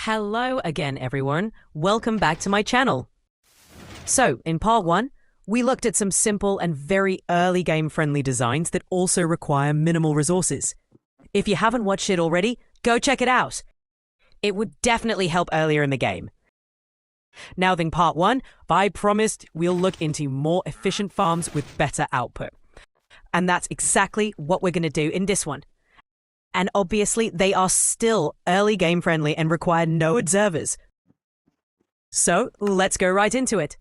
Hello again, everyone. Welcome back to my channel. So, in part 1, we looked at some simple and very early game-friendly designs that also require minimal resources. If you haven't watched it already, go check it out. It would definitely help earlier in the game. Now in part 1, I promised we'll look into more efficient farms with better output. And that's exactly what we're going to do in this one. And obviously, they are still early game friendly and require no observers. So, let's go right into it.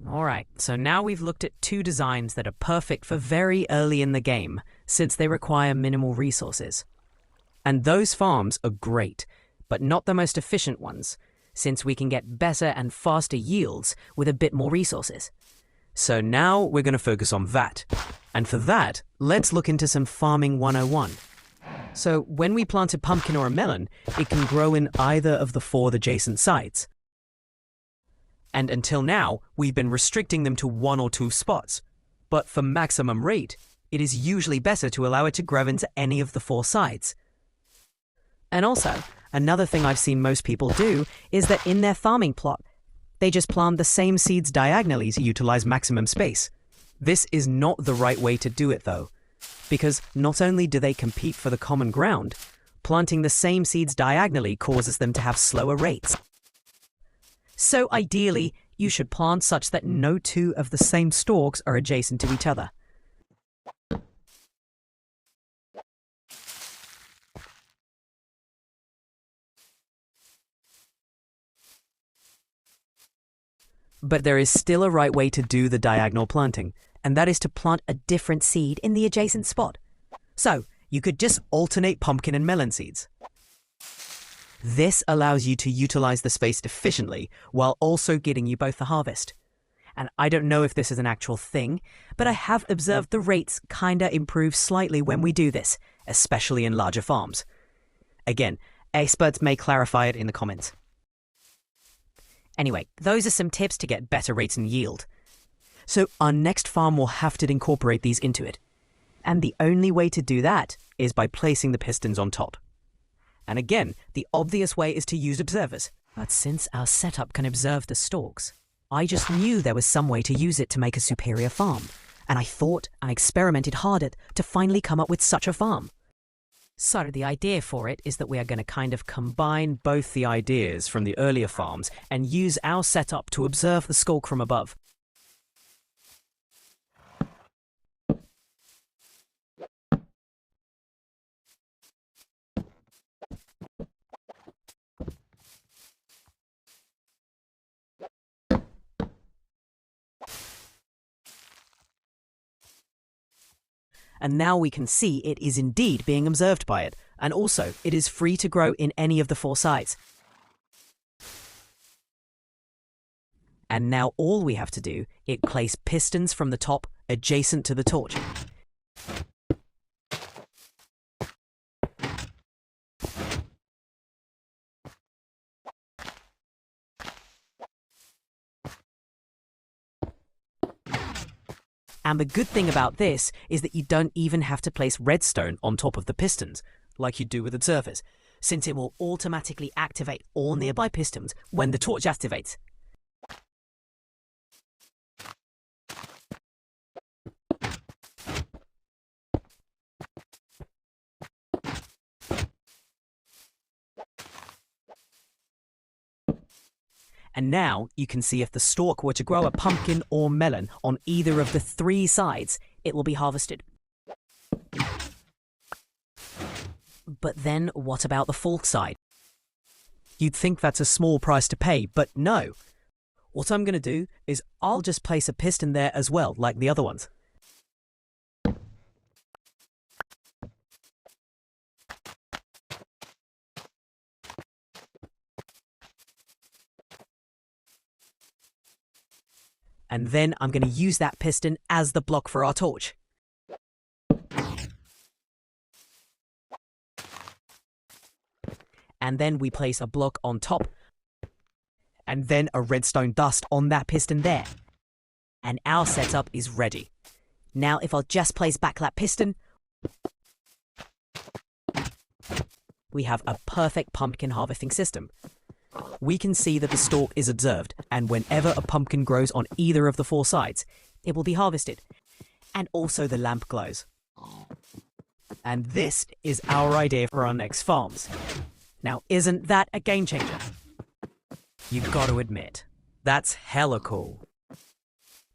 Alright, so now we've looked at two designs that are perfect for very early in the game, since they require minimal resources. And those farms are great, but not the most efficient ones, since we can get better and faster yields with a bit more resources. So now we're going to focus on that. And for that, let's look into some Farming 101. So when we plant a pumpkin or a melon, it can grow in either of the 4 adjacent sides. And until now, we've been restricting them to 1 or 2 spots. But for maximum rate, it is usually better to allow it to grow into any of the 4 sides. And also, another thing I've seen most people do is that in their farming plot, they just plant the same seeds diagonally to utilize maximum space. This is not the right way to do it though, because not only do they compete for the common ground, planting the same seeds diagonally causes them to have slower rates. So ideally, you should plant such that no 2 of the same stalks are adjacent to each other. But there is still a right way to do the diagonal planting, and that is to plant a different seed in the adjacent spot. So, you could just alternate pumpkin and melon seeds. This allows you to utilize the space efficiently while also getting you both the harvest. And I don't know if this is an actual thing, but I have observed the rates kinda improve slightly when we do this, especially in larger farms. Again, experts may clarify it in the comments. Anyway, those are some tips to get better rates and yield. So our next farm will have to incorporate these into it. And the only way to do that is by placing the pistons on top. And again, the obvious way is to use observers. But since our setup can observe the stalks, I just knew there was some way to use it to make a superior farm. And I thought and experimented hard to finally come up with such a farm. So the idea for it is that we are going to kind of combine both the ideas from the earlier farms and use our setup to observe the stalk from above. And now we can see it is indeed being observed by it, and also it is free to grow in any of the 4 sides. And now all we have to do is place pistons from the top adjacent to the torch. And the good thing about this is that you don't even have to place redstone on top of the pistons, like you do with observers, since it will automatically activate all nearby pistons when the torch activates. And now you can see if the stalk were to grow a pumpkin or melon on either of the 3 sides, it will be harvested. But then what about the false side? You'd think that's a small price to pay, but no. What I'm going to do is I'll just place a piston there as well, like the other ones. And then I'm going to use that piston as the block for our torch. And then we place a block on top, and then a redstone dust on that piston there. And our setup is ready. Now if I'll just place back that piston, we have a perfect pumpkin harvesting system. We can see that the stalk is observed, and whenever a pumpkin grows on either of the four sides, it will be harvested. And also the lamp glows. And this is our idea for our next farms. Now, isn't that a game changer? You've got to admit, that's hella cool.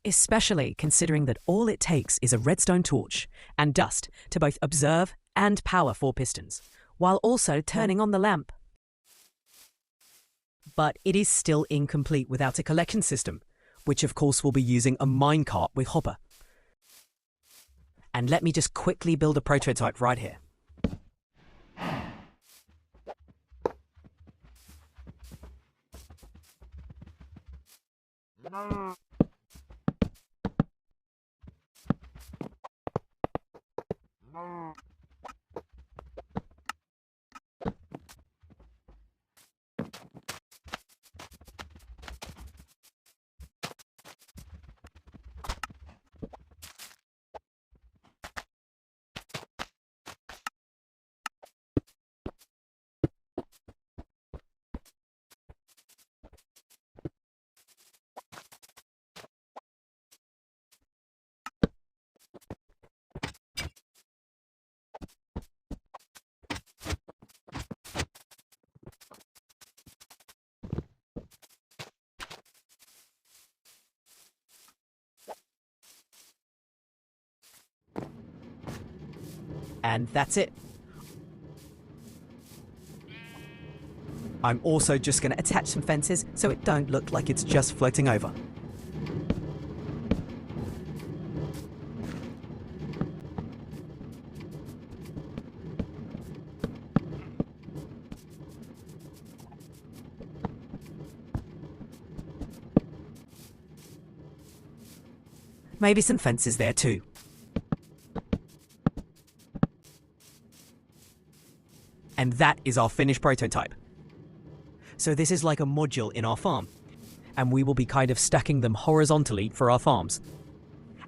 Especially considering that all it takes is a redstone torch and dust to both observe and power four pistons, while also turning on the lamp. But it is still incomplete without a collection system, which of course will be using a minecart with hopper. And let me just quickly build a prototype right here. And that's it. I'm also just going to attach some fences so it don't look like it's just floating over. Maybe some fences there too. And that is our finished prototype. So this is like a module in our farm, and we will be kind of stacking them horizontally for our farms.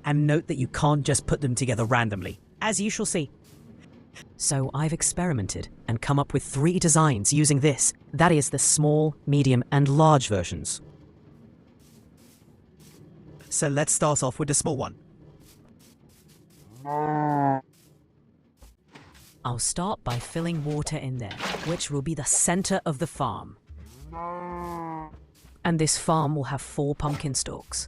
And note that you can't just put them together randomly, as you shall see. So I've experimented and come up with 3 designs using this. That is the small, medium, and large versions. So let's start off with the small one. I'll start by filling water in there, which will be the center of the farm. And this farm will have 4 pumpkin stalks.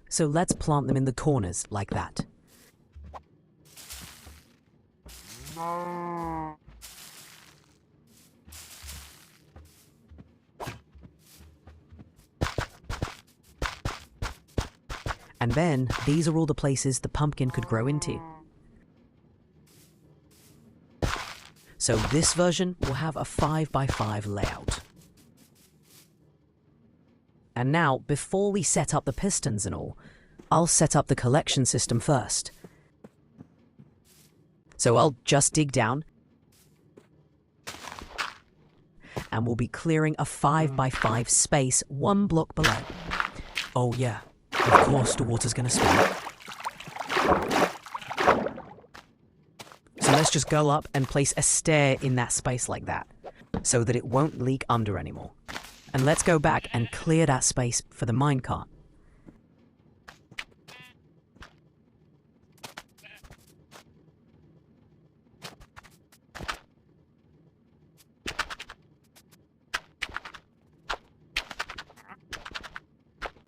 So let's plant them in the corners like that. And then, these are all the places the pumpkin could grow into. So this version will have a 5x5 layout. And now, before we set up the pistons and all, I'll set up the collection system first. So I'll just dig down, and we'll be clearing a 5x5 space 1 block below. Oh yeah. Of course the water's gonna spill. So let's just go up and place a stair in that space like that, so that it won't leak under anymore. And let's go back and clear that space for the minecart.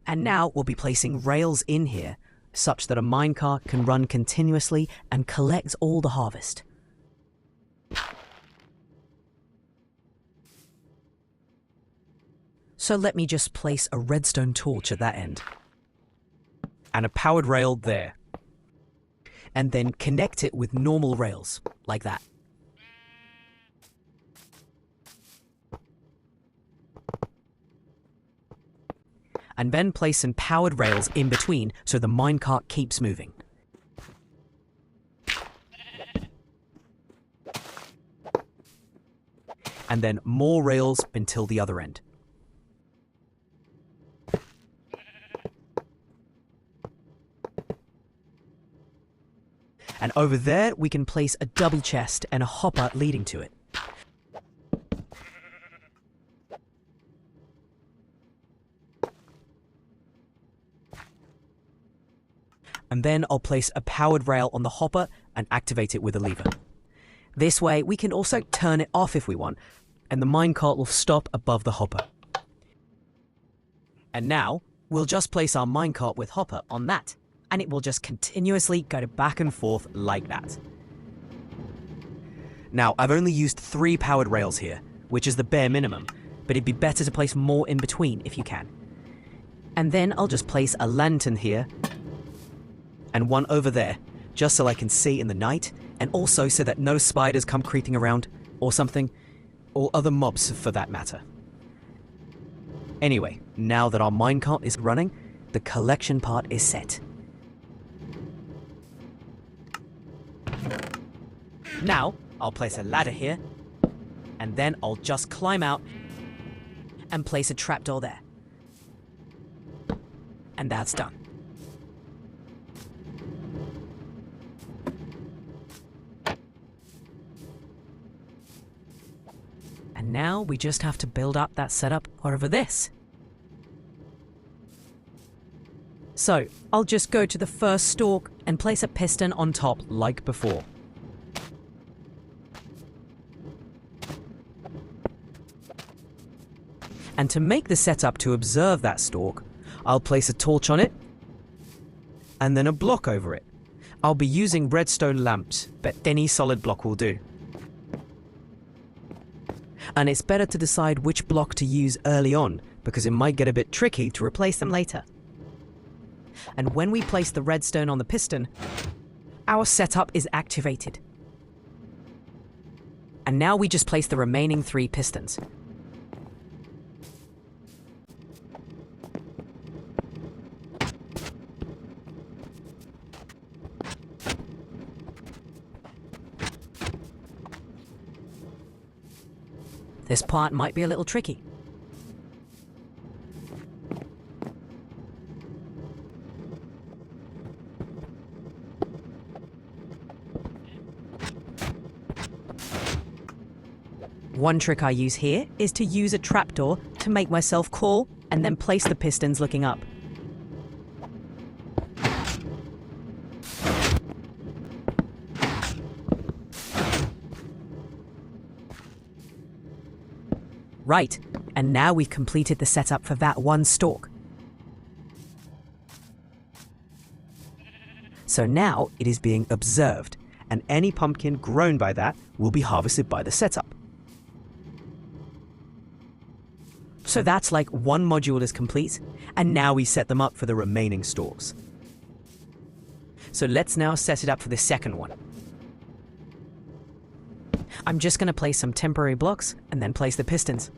And now we'll be placing rails in here, such that a minecart can run continuously and collect all the harvest. So let me just place a redstone torch at that end. And a powered rail there. And then connect it with normal rails, like that. And then place some powered rails in between so the minecart keeps moving. and then more rails until the other end. And over there, we can place a double chest and a hopper leading to it. And then I'll place a powered rail on the hopper and activate it with a lever. This way, we can also turn it off if we want, and the minecart will stop above the hopper. And now, we'll just place our minecart with hopper on that, and it will just continuously go back and forth like that. Now, I've only used 3 powered rails here, which is the bare minimum, but it'd be better to place more in between if you can. And then I'll just place a lantern here, and one over there, just so I can see in the night, and also so that no spiders come creeping around, or something, or other mobs for that matter. Anyway, now that our minecart is running, the collection part is set. Now, I'll place a ladder here, and then I'll just climb out and place a trapdoor there. And that's done. And now we just have to build up that setup over this. So, I'll just go to the first stalk and place a piston on top like before. And to make the setup to observe that stalk, I'll place a torch on it and then a block over it. I'll be using redstone lamps, but any solid block will do. And it's better to decide which block to use early on, because it might get a bit tricky to replace them later. And when we place the redstone on the piston, our setup is activated. And now we just place the remaining 3 pistons. This part might be a little tricky. One trick I use here is to use a trapdoor to make myself crawl and then place the pistons looking up. Right, and now we've completed the setup for that one stalk. So now it is being observed, and any pumpkin grown by that will be harvested by the setup. So that's like one module is complete, and now we set them up for the remaining stalks. So let's now set it up for the second one. I'm just going to place some temporary blocks and then place the pistons.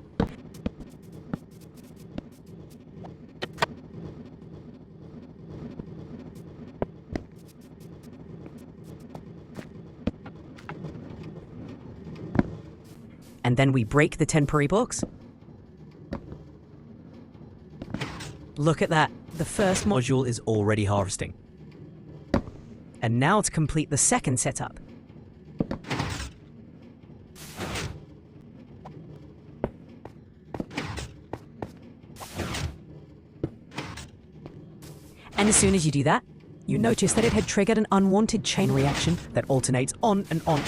And then we break the temporary blocks. Look at that, the first module is already harvesting. And now to complete the second setup. And as soon as you do that, you notice that it had triggered an unwanted chain reaction that alternates on and on.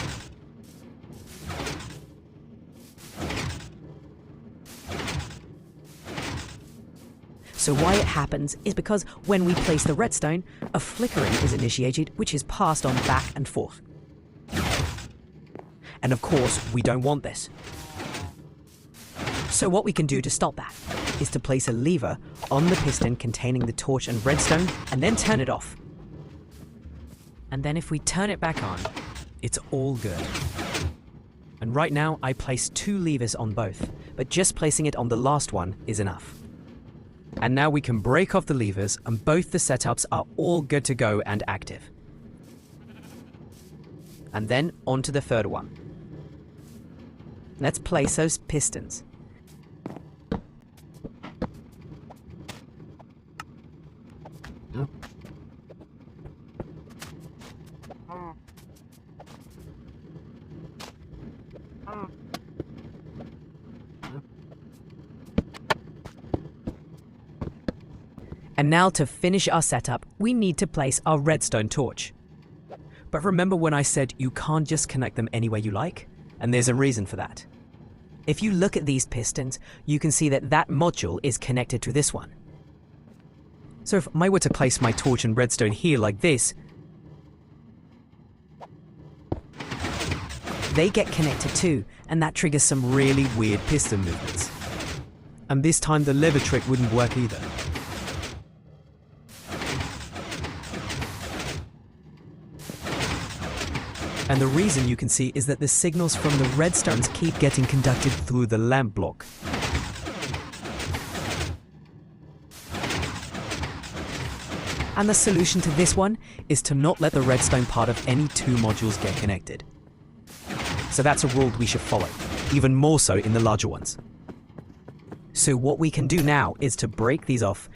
So why it happens is because when we place the redstone, a flickering is initiated which is passed on back and forth. And of course, we don't want this. So what we can do to stop that is to place a lever on the piston containing the torch and redstone and then turn it off. And then if we turn it back on, it's all good. And right now I place 2 levers on both, but just placing it on the last one is enough. And now we can break off the levers and both the setups are all good to go and active. And then onto the third one. let's place those pistons. And now to finish our setup, we need to place our redstone torch. But remember when I said you can't just connect them any way you like? And there's a reason for that. If you look at these pistons, you can see that that module is connected to this one. So if I were to place my torch and redstone here like this, they get connected too, and that triggers some really weird piston movements. And this time the lever trick wouldn't work either. And the reason you can see is that the signals from the redstones keep getting conducted through the lamp block. And the solution to this one is to not let the redstone part of any two modules get connected. So that's a rule we should follow, even more so in the larger ones. So what we can do now is to break these off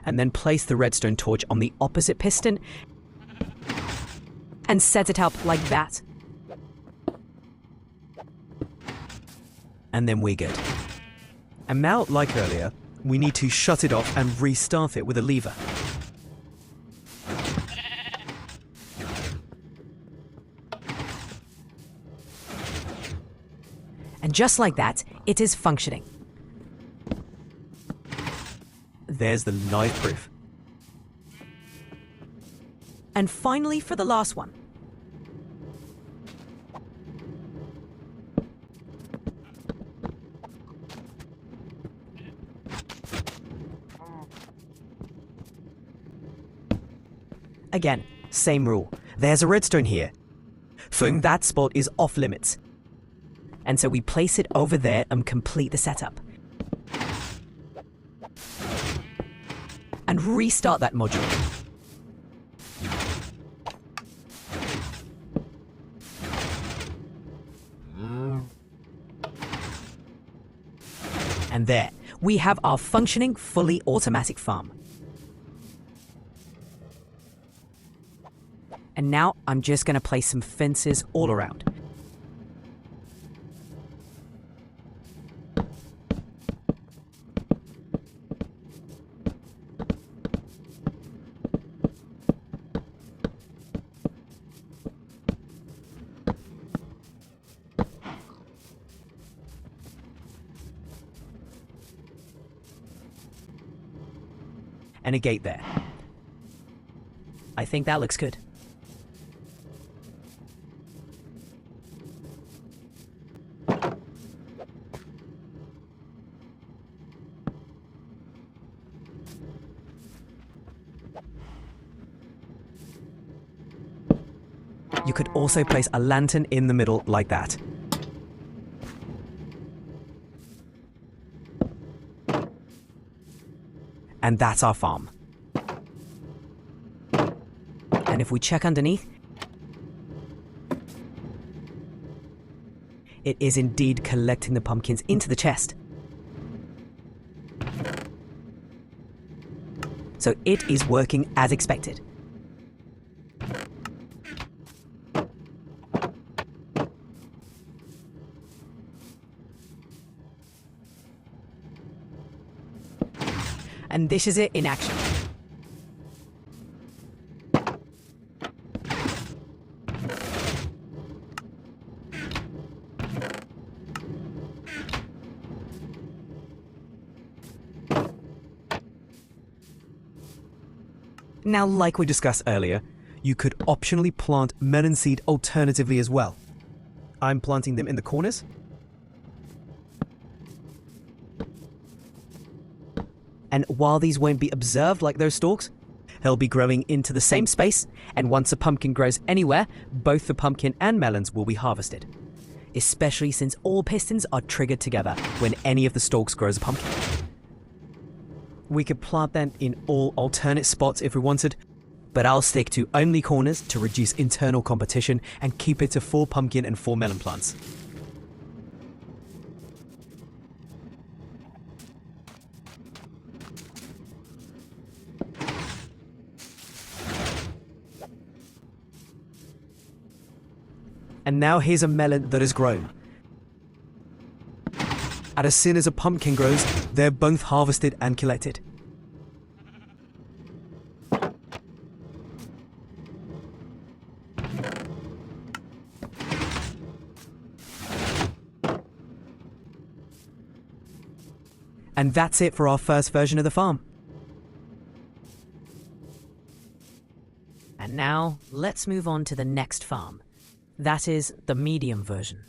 and then place the redstone torch on the opposite piston and set it up like that. And then we're good. And now, like earlier, we need to shut it off and restart it with a lever. And just like that, it is functioning. There's the live proof. And finally, for the last one. Again, same rule. There's a redstone here. So that spot is off limits. And so we place it over there and complete the setup. And restart that module. And there, we have our functioning, fully automatic farm. And now I'm just going to place some fences all around. And a gate there. I think that looks good. You could also place a lantern in the middle like that. And that's our farm. And if we check underneath, it is indeed collecting the pumpkins into the chest. So it is working as expected. And this is it in action. Now, like we discussed earlier, you could optionally plant melon seed alternatively as well. I'm planting them in the corners. And while these won't be observed like those stalks, they'll be growing into the same space, and once a pumpkin grows anywhere, both the pumpkin and melons will be harvested. Especially since all pistons are triggered together when any of the stalks grows a pumpkin. We could plant them in all alternate spots if we wanted, but I'll stick to only corners to reduce internal competition and keep it to 4 pumpkin and 4 melon plants. And now here's a melon that has grown. And as soon as a pumpkin grows, they're both harvested and collected. And that's it for our first version of the farm. And now, let's move on to the next farm. That is the medium version.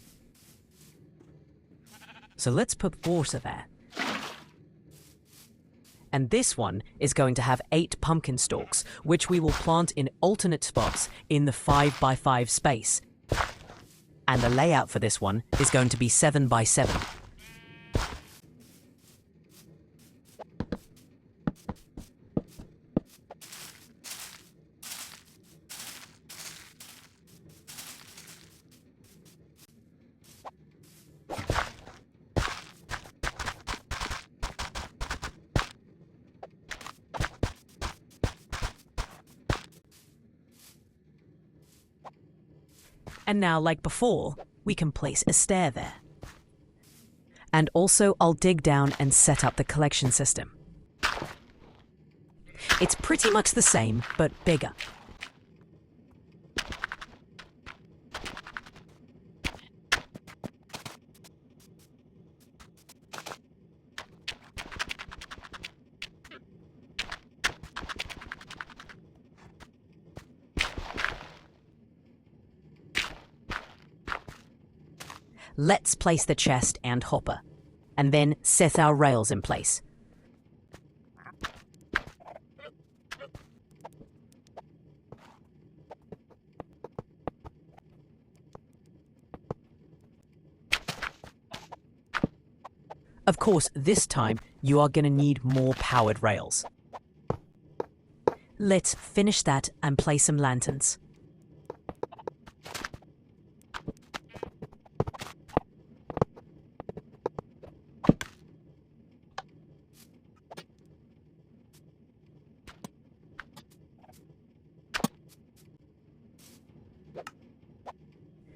So let's put water there. And this one is going to have 8 pumpkin stalks, which we will plant in alternate spots in the 5x5 space. And the layout for this one is going to be 7x7. And now, like before, we can place a stair there. And also, I'll dig down and set up the collection system. It's pretty much the same, but bigger. Let's place the chest and hopper, and then set our rails in place. Of course, this time you are going to need more powered rails. Let's finish that and place some lanterns.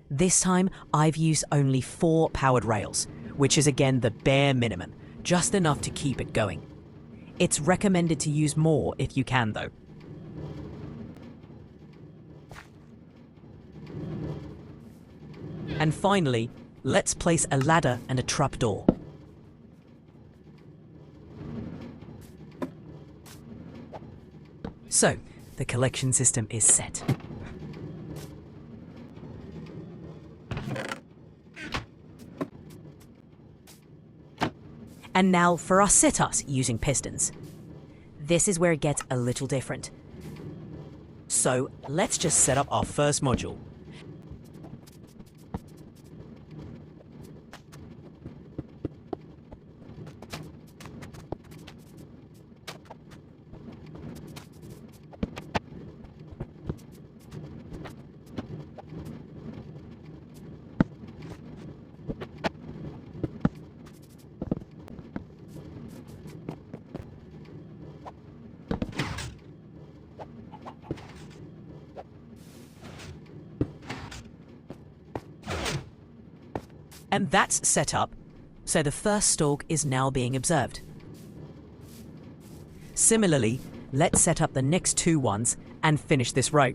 This time, I've used only 4 powered rails, which is again the bare minimum, just enough to keep it going. It's recommended to use more if you can though. And finally, let's place a ladder and a trapdoor. So, the collection system is set. And now for our sit-ups using pistons. This is where it gets a little different. So let's just set up our first module. And that's set up, so the first stalk is now being observed. Similarly, let's set up the next 2 ones and finish this row.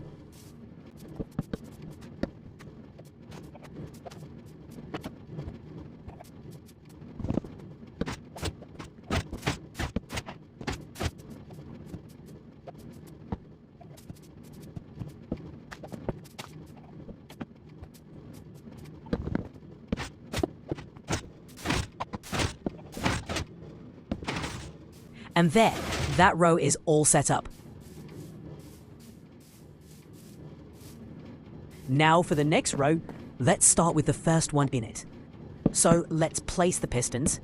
And there, that row is all set up. Now for the next row, let's start with the first one in it. So let's place the pistons.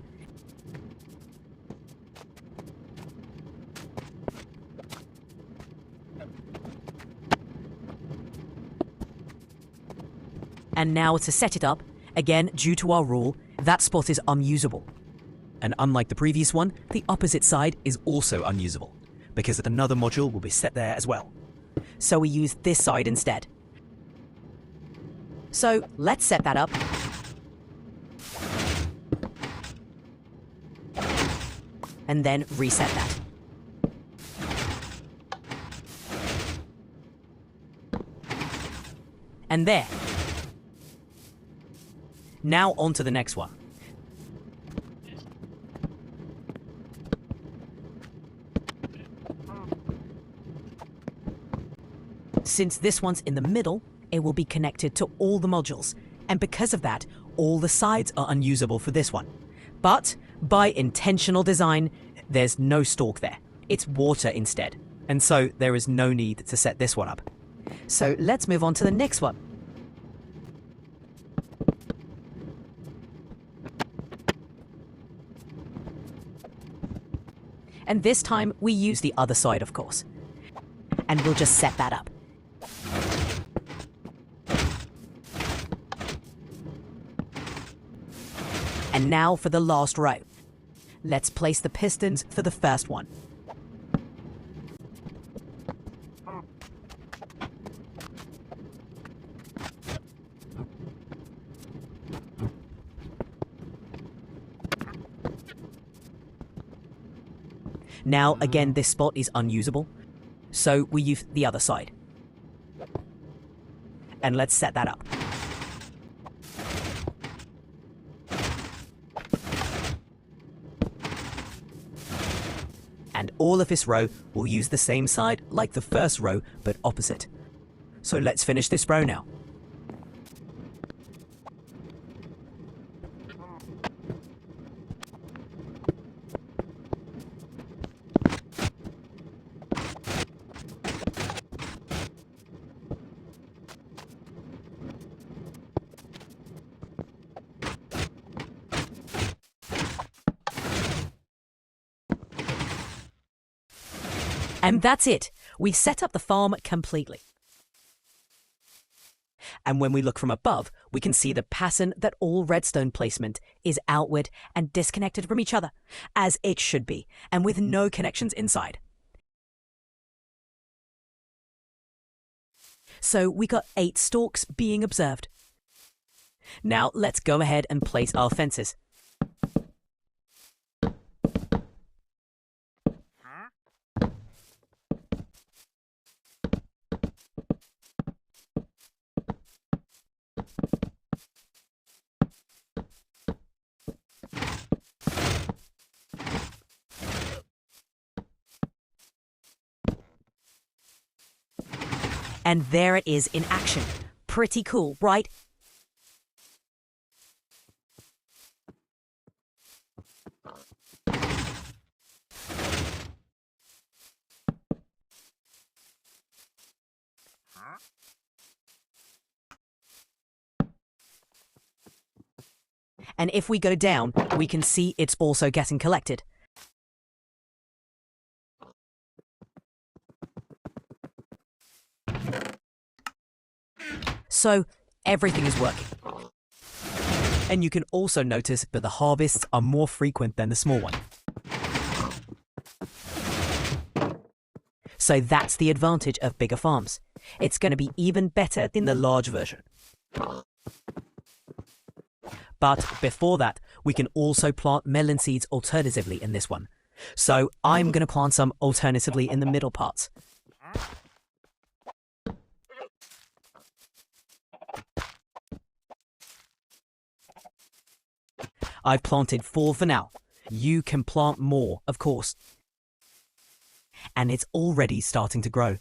And now to set it up, again, due to our rule, that spot is unusable. And unlike the previous one, the opposite side is also unusable, because another module will be set there as well. So we use this side instead. So let's set that up. And then reset that. And there. Now on to the next one. Since this one's in the middle, it will be connected to all the modules, and because of that, all the sides are unusable for this one. But by intentional design, there's no stalk there. It's water instead, and so there is no need to set this one up. So let's move on to the next one. And this time we use the other side, of course. And we'll just set that up. And now for the last row. Let's place the pistons for the first one. Now, again, this spot is unusable, so we use the other side. And let's set that up. And all of this row will use the same side like the first row, but opposite. So let's finish this row now. And that's it. We've set up the farm completely. And when we look from above, we can see the pattern that all redstone placement is outward and disconnected from each other, as it should be, and with no connections inside. So we got 8 stalks being observed. Now let's go ahead and place our fences. And there it is in action. Pretty cool, right? And if we go down, we can see it's also getting collected. So everything is working. And you can also notice that the harvests are more frequent than the small one. So that's the advantage of bigger farms. It's going to be even better than the large version. But before that, we can also plant melon seeds alternatively in this one. So I'm going to plant some alternatively in the middle parts. I've planted 4 for now. You can plant more, of course. And it's already starting to grow.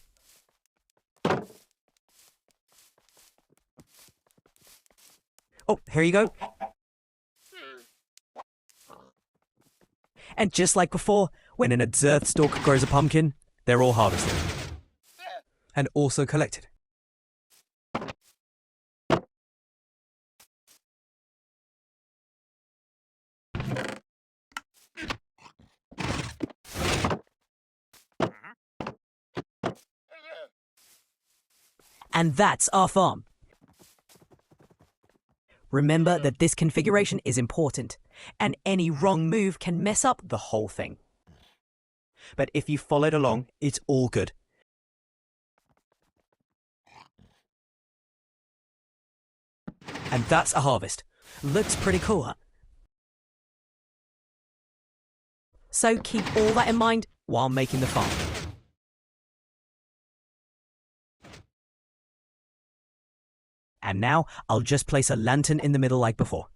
Oh, here you go. And just like before, when an observed stalk grows a pumpkin, they're all harvested. And also collected. And that's our farm. Remember that this configuration is important, and any wrong move can mess up the whole thing. But if you followed along, it's all good. And that's a harvest. Looks pretty cool, huh? So keep all that in mind while making the farm. And now I'll just place a lantern in the middle like before.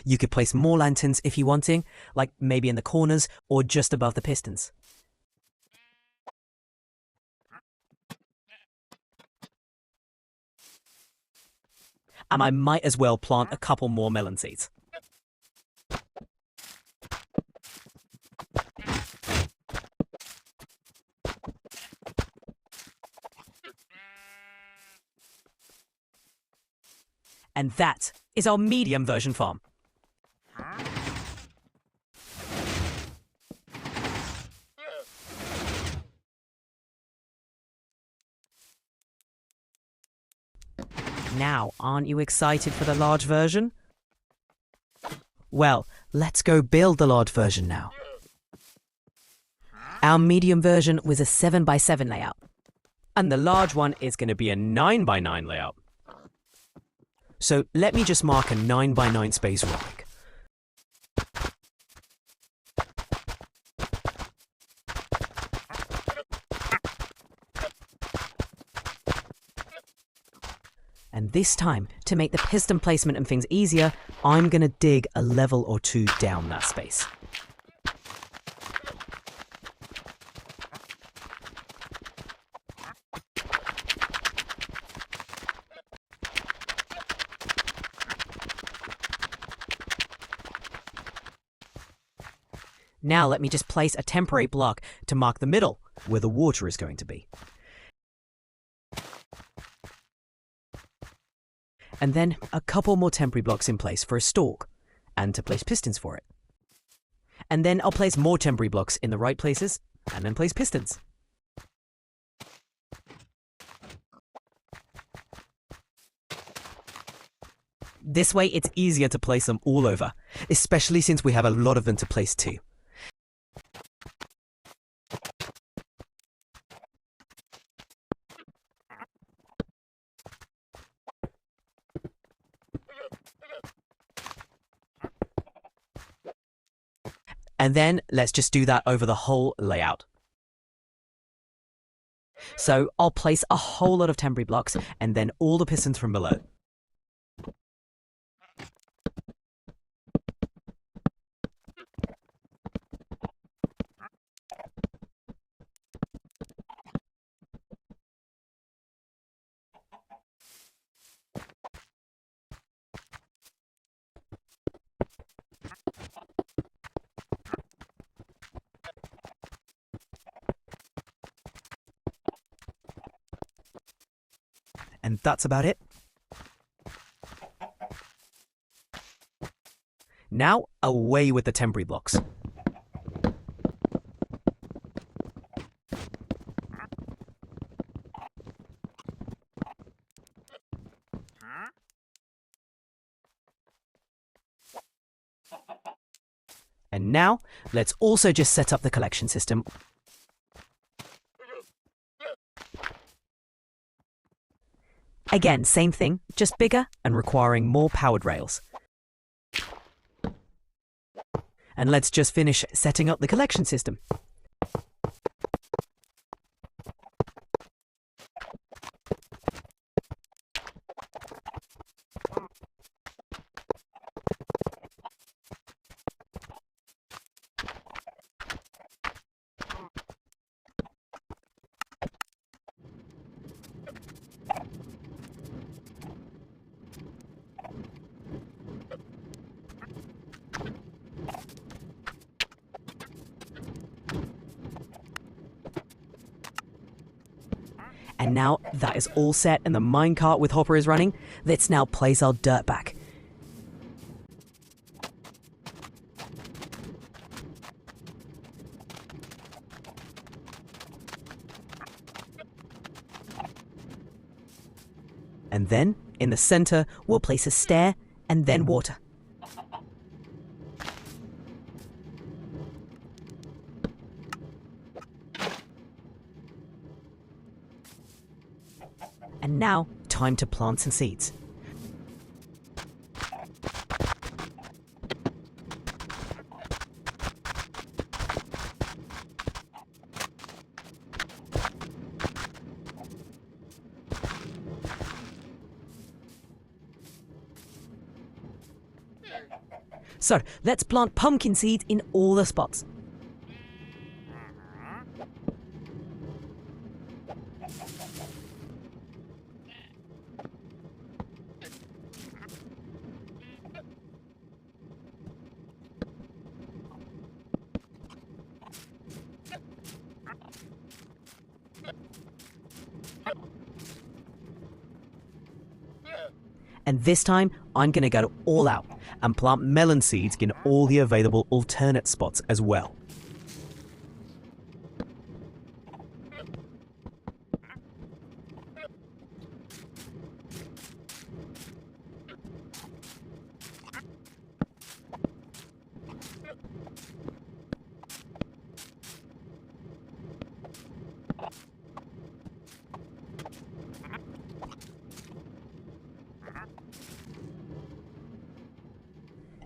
You could place more lanterns if you're wanting, like maybe in the corners or just above the pistons. And I might as well plant a couple more melon seeds. And that is our medium version farm. Now, aren't you excited for the large version? Well, let's go build the large version now. Our medium version was a 7x7 layout, and the large one is going to be a 9x9 layout. So let me just mark a 9x9 space real quick. And this time, to make the piston placement and things easier, I'm going to dig a level or two down that space. Now let me just place a temporary block to mark the middle, where the water is going to be. And then a couple more temporary blocks in place for a stalk, and to place pistons for it. And then I'll place more temporary blocks in the right places, and then place pistons. This way it's easier to place them all over, especially since we have a lot of them to place too. And then let's just do that over the whole layout. So I'll place a whole lot of temporary blocks and then all the pistons from below. And that's about it. Now, away with the temporary blocks. And now, let's also just set up the collection system. Again, same thing, just bigger and requiring more powered rails. And let's just finish setting up the collection system. And now that is all set and the minecart with Hopper is running, let's now place our dirt back. And then, in the center, we'll place a stair and then water. And now, time to plant some seeds. So, let's plant pumpkin seeds in all the spots. And this time, I'm going to go all out and plant melon seeds in all the available alternate spots as well.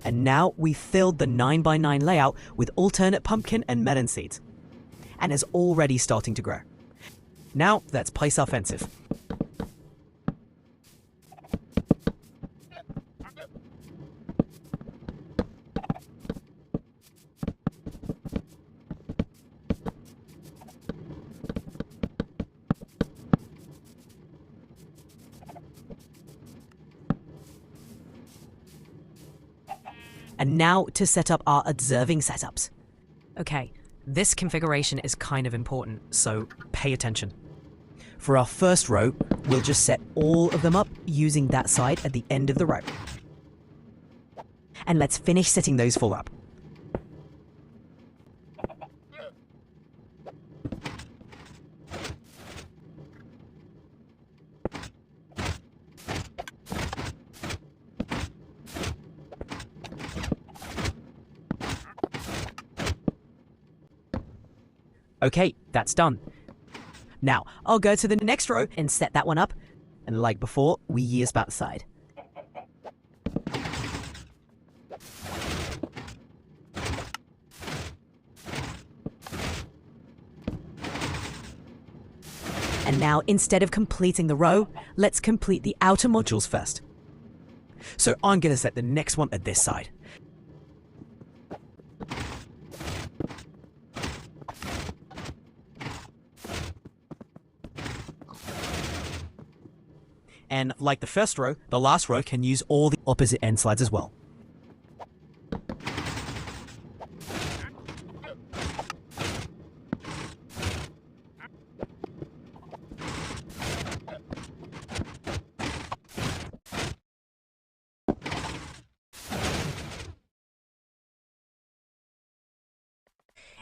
And now we've filled the 9x9 layout with alternate pumpkin and melon seeds. And it's already starting to grow. Now let's place our fences. And now to set up our observing setups. Okay, this configuration is kind of important, so pay attention. For our first row, we'll just set all of them up using that side at the end of the row. And let's finish setting those four up. Okay, that's done. Now, I'll go to the next row and set that one up. And like before, we use that side. And now, instead of completing the row, let's complete the outer modules first. So I'm going to set the next one at this side. And like the first row, the last row can use all the opposite end slides as well.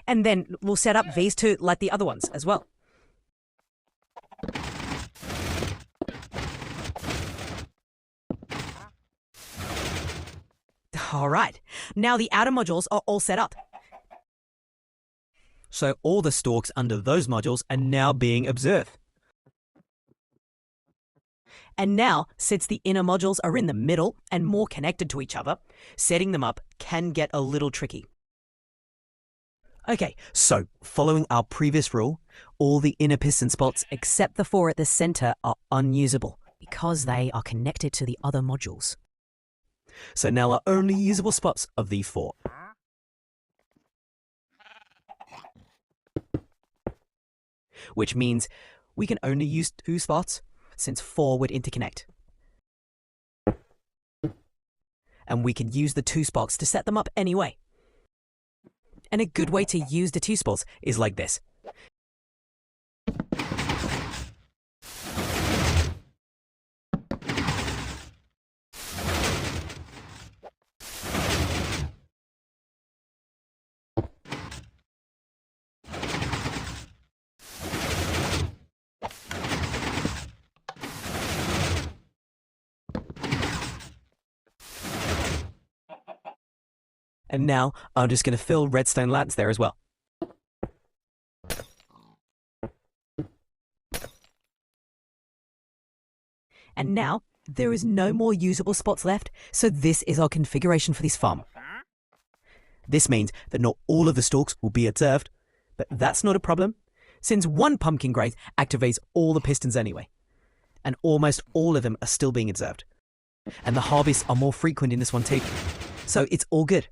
And then we'll set up these two like the other ones as well. Alright, now the outer modules are all set up. So all the stalks under those modules are now being observed. And now, since the inner modules are in the middle and more connected to each other, setting them up can get a little tricky. Okay, so following our previous rule, all the inner piston spots except the four at the center are unusable because they are connected to the other modules. So now our only usable spots are these four. Which means we can only use 2 spots since 4 would interconnect. And we can use the 2 spots to set them up anyway. And a good way to use the 2 spots is like this. And now I'm just going to fill redstone lands there as well. And now there is no more usable spots left, so this is our configuration for this farm. This means that not all of the stalks will be observed, but that's not a problem, since one pumpkin growth activates all the pistons anyway. And almost all of them are still being observed. And the harvests are more frequent in this one too, so it's all good.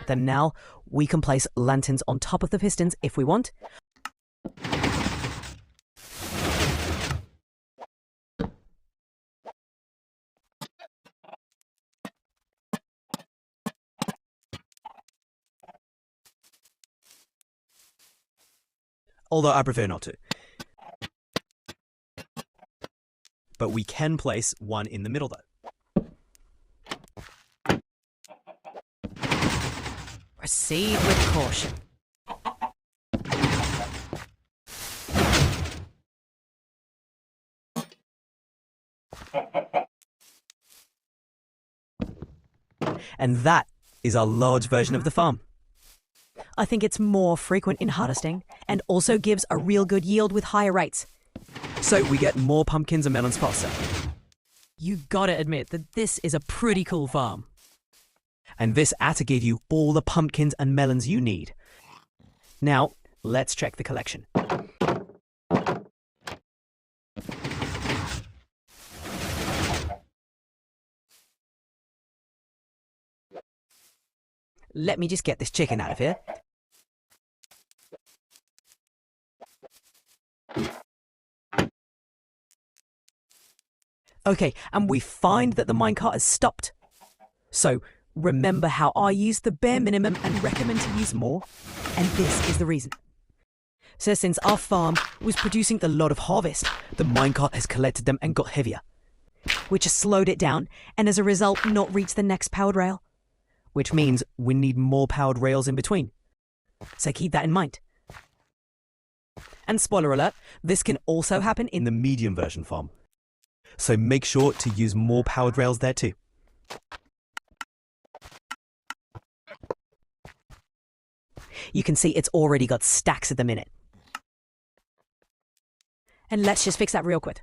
Then now we can place lanterns on top of the pistons if we want. Although I prefer not to. But we can place one in the middle though. Proceed with caution. And that is our large version of the farm. I think it's more frequent in harvesting and also gives a real good yield with higher rates. So we get more pumpkins and melons faster. You gotta admit that this is a pretty cool farm. And this outta gave you all the pumpkins and melons you need. Now, let's check the collection. Let me just get this chicken out of here. Okay, and we find that the minecart has stopped. So, remember how I used the bare minimum and recommend to use more? And this is the reason. So since our farm was producing a lot of harvest, the minecart has collected them and got heavier, which has slowed it down and as a result not reached the next powered rail, which means we need more powered rails in between. So keep that in mind. And spoiler alert, this can also happen in the medium version farm. So make sure to use more powered rails there too. You can see it's already got stacks at the minute. And let's just fix that real quick.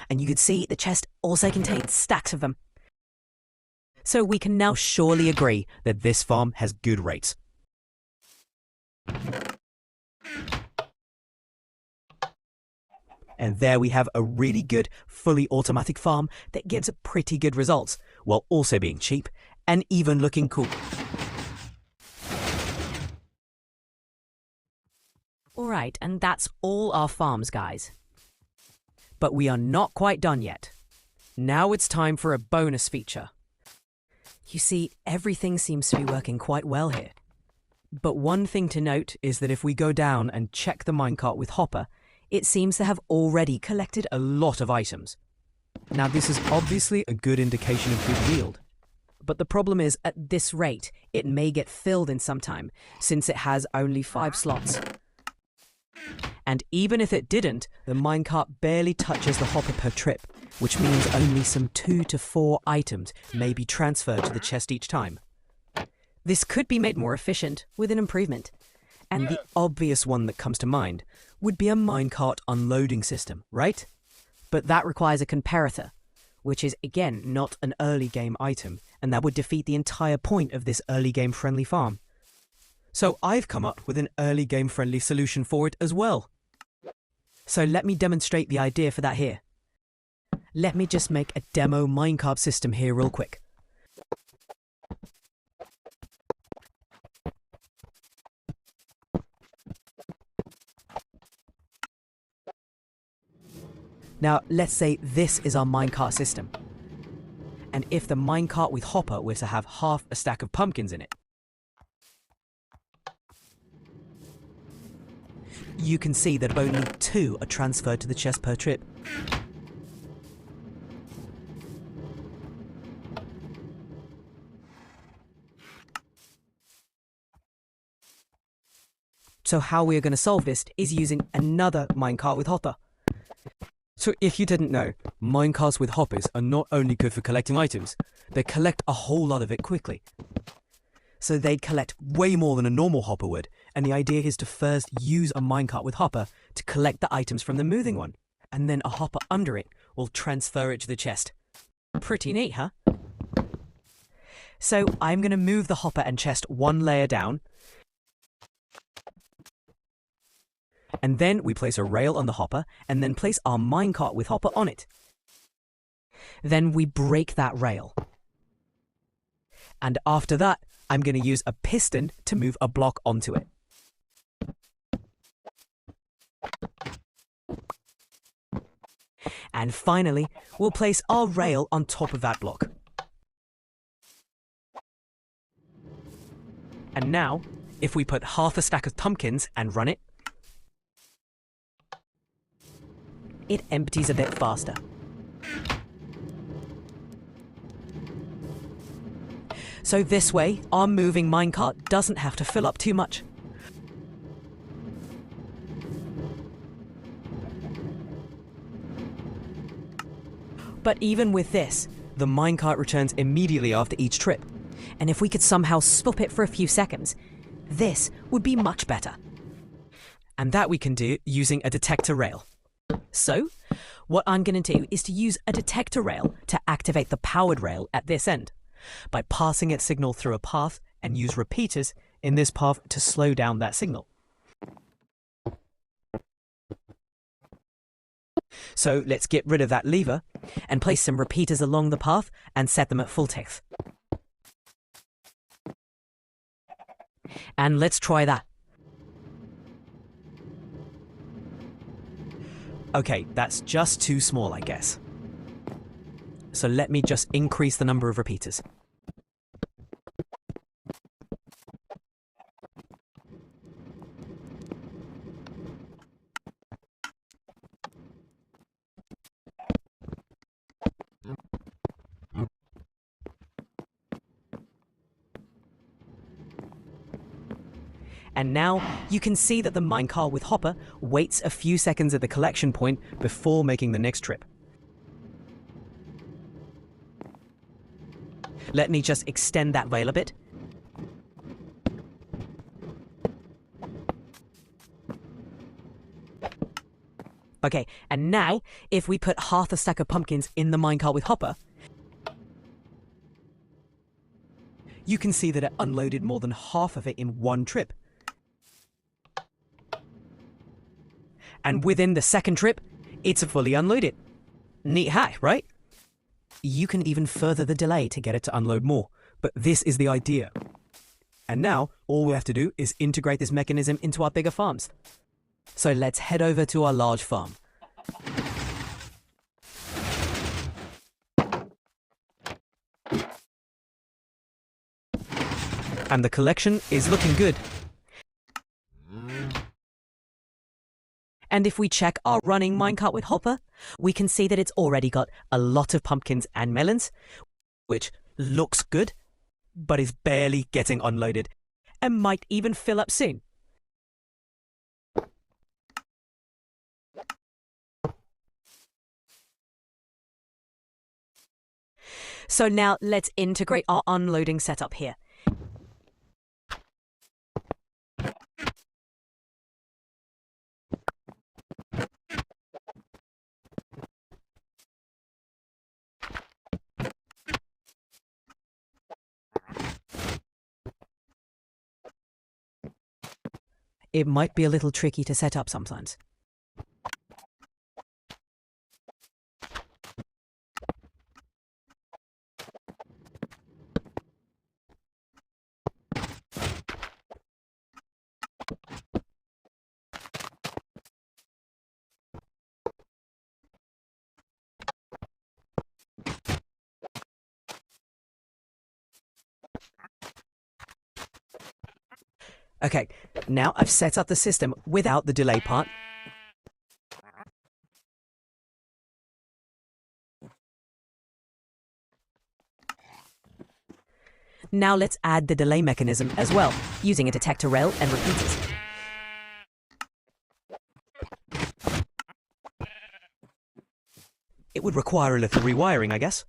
And you can see the chest also contains stacks of them. So we can now surely agree that this farm has good rates. And there we have a really good, fully automatic farm that gives pretty good results, while also being cheap and even looking cool. Alright, and that's all our farms, guys. But we are not quite done yet. Now it's time for a bonus feature. You see, everything seems to be working quite well here. But one thing to note is that if we go down and check the minecart with Hopper, it seems to have already collected a lot of items. Now this is obviously a good indication of good yield. But the problem is, at this rate, it may get filled in some time, since it has only 5 slots. And even if it didn't, the minecart barely touches the hopper per trip, which means only some 2 to 4 items may be transferred to the chest each time. This could be made more efficient with an improvement. And the obvious one that comes to mind would be a minecart unloading system, right? But that requires a comparator, which is again not an early game item, and that would defeat the entire point of this early game friendly farm. So I've come up with an early game friendly solution for it as well. So let me demonstrate the idea for that here. Let me just make a demo minecart system here real quick. Now, let's say this is our minecart system. And if the minecart with hopper were to have half a stack of pumpkins in it, you can see that only 2 are transferred to the chest per trip. So how we are going to solve this is using another minecart with hopper. So if you didn't know, minecarts with hoppers are not only good for collecting items, they collect a whole lot of it quickly. So they'd collect way more than a normal hopper would, and the idea is to first use a minecart with hopper to collect the items from the moving one, and then a hopper under it will transfer it to the chest. Pretty neat, huh? So I'm going to move the hopper and chest 1 layer down, and then we place a rail on the hopper, and then place our minecart with hopper on it. Then we break that rail. And after that, I'm going to use a piston to move a block onto it. And finally, we'll place our rail on top of that block. And now, if we put half a stack of pumpkins and run it, it empties a bit faster. So this way, our moving minecart doesn't have to fill up too much. But even with this, the minecart returns immediately after each trip. And if we could somehow stop it for a few seconds, this would be much better. And that we can do using a detector rail. So, what I'm going to do is to use a detector rail to activate the powered rail at this end, by passing its signal through a path and use repeaters in this path to slow down that signal. So let's get rid of that lever and place some repeaters along the path and set them at full tilt. And let's try that. Okay, that's just too small, I guess. So let me just increase the number of repeaters. And now you can see that the minecart with hopper waits a few seconds at the collection point before making the next trip. Let me just extend that rail a bit. Okay, and now if we put half a stack of pumpkins in the minecart with hopper, you can see that it unloaded more than half of it in one trip. And within the second trip, it's fully unloaded. Neat hack, right? You can even further the delay to get it to unload more, but this is the idea. And now, all we have to do is integrate this mechanism into our bigger farms. So let's head over to our large farm. And the collection is looking good. And if we check our running minecart with hopper, we can see that it's already got a lot of pumpkins and melons, which looks good, but is barely getting unloaded, and might even fill up soon. So now let's integrate our unloading setup here. It might be a little tricky to set up sometimes. Okay, now I've set up the system without the delay part. Now let's add the delay mechanism as well, using a detector rail and repeaters. It would require a little rewiring, I guess.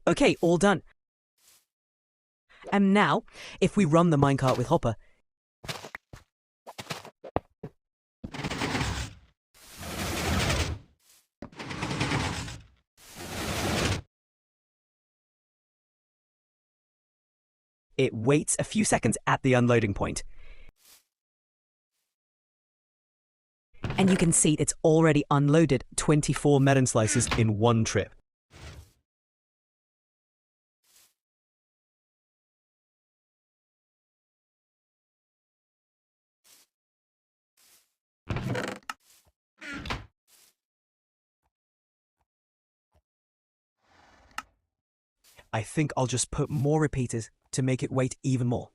Okay, all done. And now, if we run the minecart with Hopper, it waits a few seconds at the unloading point. And you can see it's already unloaded 24 melon slices in one trip. I think I'll just put more repeaters to make it wait even more.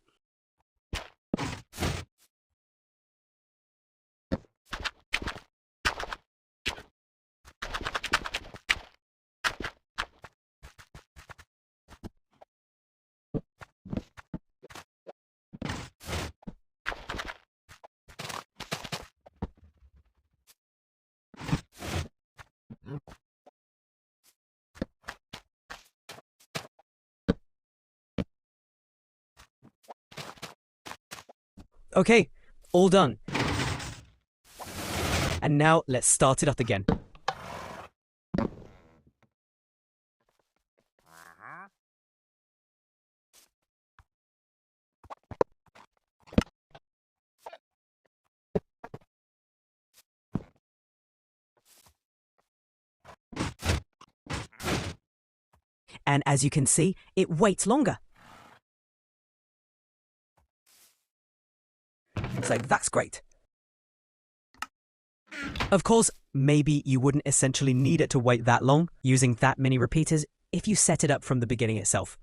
Okay, all done. And now let's start it up again. And as you can see, it waits longer. So that's great. Of course, maybe you wouldn't essentially need it to wait that long using that many repeaters if you set it up from the beginning itself.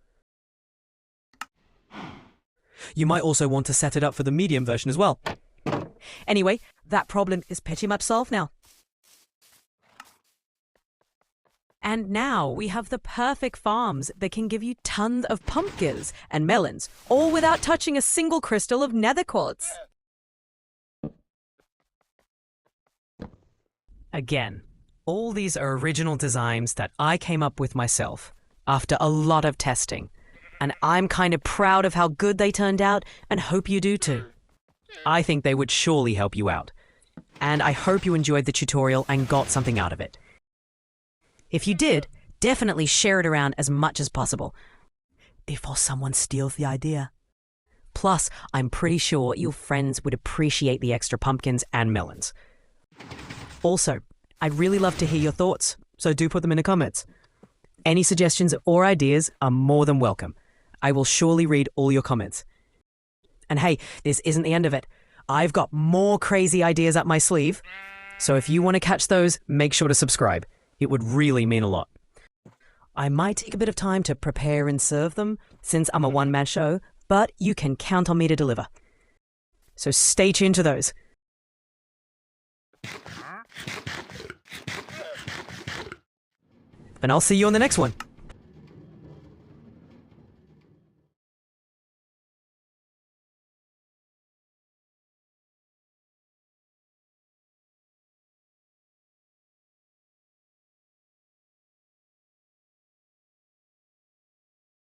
You might also want to set it up for the medium version as well. Anyway, that problem is pretty much solved now. And now we have the perfect farms that can give you tons of pumpkins and melons, all without touching a single crystal of nether quartz. Again, all these are original designs that I came up with myself after a lot of testing, and I'm kind of proud of how good they turned out and hope you do too. I think they would surely help you out, and I hope you enjoyed the tutorial and got something out of it. If you did, definitely share it around as much as possible before someone steals the idea. Plus, I'm pretty sure your friends would appreciate the extra pumpkins and melons. Also, I'd really love to hear your thoughts, so do put them in the comments. Any suggestions or ideas are more than welcome. I will surely read all your comments. And hey, this isn't the end of it. I've got more crazy ideas up my sleeve, so if you want to catch those, make sure to subscribe. It would really mean a lot. I might take a bit of time to prepare and serve them, since I'm a one-man show, but you can count on me to deliver. So stay tuned to those. And I'll see you on the next one.